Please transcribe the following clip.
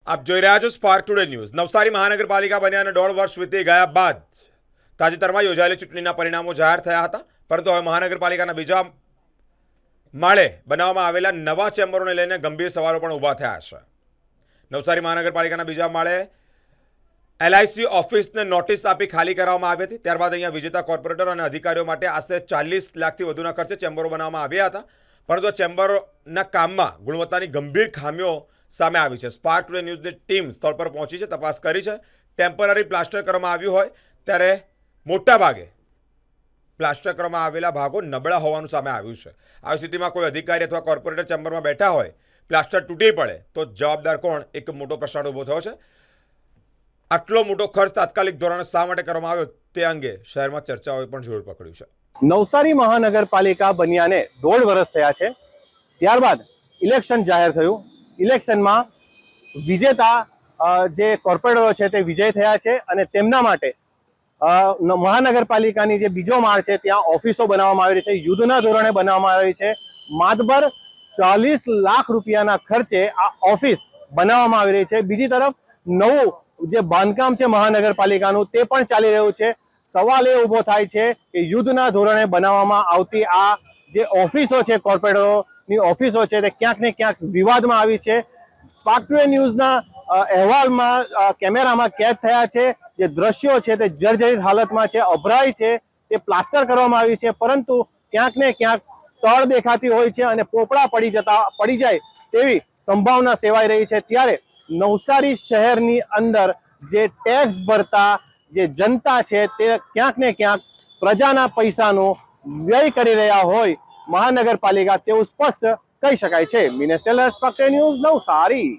આપ જોઈ રહ્યા છો સ્પાર્ક ટુડે ન્યૂઝ। નવસારી મહાનગરપાલિકા બન્યાને 1.5 વર્ષ વીતી ગયા બાદ તાજેતરમાં યોજાયેલી ચૂંટણીના પરિણામો જાહેર થયા હતા, પરંતુ હવે મહાનગરપાલિકાના બીજા માળે બનાવવામાં આવેલા નવા ચેમ્બરોને લઈને ગંભીર સવાલો પણ ઊભા થયા છે। નવસારી મહાનગરપાલિકાના બીજા માળે LIC ઓફિસને નોટિસ આપી ખાલી કરવામાં આવી હતી। ત્યારબાદ અહીંયા વિજેતા કોર્પોરેટર અને અધિકારીઓ માટે આશરે 40 લાખથી વધુના ખર્ચે ચેમ્બરો બનાવવામાં આવ્યા હતા, પરંતુ ચેમ્બરના કામમાં ગુણવત્તાની ગંભીર ખામીઓ સામે આવી છે। સ્પાર્ક ટુડે ન્યૂઝની ટીમ સ્થળ પર પહોંચી છે, તપાસ કરી છે। ટેમ્પરરી પ્લાસ્ટર કરવામાં આવ્યું હોય ત્યારે મોટા ભાગે પ્લાસ્ટર કરવામાં આવેલા ભાગો નબળા હોવાનું સામે આવ્યું છે। આવી સ્થિતિમાં કોઈ અધિકારી અથવા કોર્પોરેટર ચેમ્બરમાં બેઠા હોય, પ્લાસ્ટર તૂટી પડે તો જવાબદાર કોણ, એક મોટો પ્રશ્ન ઊભો થયો છે। આટલો મોટો ખર્ચ તાત્કાલિક ધોરણે શા માટે કરવામાં આવ્યો તે અંગે શહેરમાં ચર્ચાઓએ પણ જોર પકડ્યું છે। નવસારી મહાનગરપાલિકા બન્યાને 1.5 વર્ષ થયા છે। ત્યારબાદ ઇલેક્શન જાહેર થયું। ઇલેક્શનમાં વિજેતા જે કોર્પોરેટરો છે તે વિજય થયા છે અને તેમના માટે મહાનગરપાલિકાની જે બીજો માળ છે ત્યાં ઓફિસો બનાવવામાં આવી છે, યુદ્ધના ધોરણે બનાવવામાં આવી છે। માતબર 40 લાખ રૂપિયાના ખર્ચે આ ઓફિસ બનાવવામાં આવી રહી છે। બીજી તરફ નવું જે બાંધકામ છે મહાનગરપાલિકાનું તે પણ ચાલી રહ્યું છે। સવાલ એ ઊભો થાય છે કે યુદ્ધના ધોરણે બનાવવામાં આવતી આ જે ઓફિસો છે, કોર્પોરેટરોની ઓફિસો છે, તે ક્યાંક ને ક્યાંક વિવાદમાં આવી છે। સ્પાર્ક ટુડે ન્યૂઝના અહેવાલમાં કેમેરામાં કેદ થયા છે જે દ્રશ્યો છે તે જર્જરિત હાલતમાં છે, અભરાય છે, તે પ્લાસ્ટર કરવામાં આવી છે, પરંતુ ક્યાંક ને ક્યાંક તળ દેખાતી હોય છે અને પોપડા પડી જાય તેવી સંભાવના સેવાઈ રહી છે। ત્યારે નવસારી શહેરની અંદર જે ટેક્સ ભરતા જે જનતા છે તે ક્યાંક ને ક્યાંક પ્રજાના પૈસાનો વ્યય કરી રહ્યા હોય મહાનગરપાલિકા તેવું સ્પષ્ટ કહી શકાય છે। Minesh Tailor, Spark Today News, Navsari.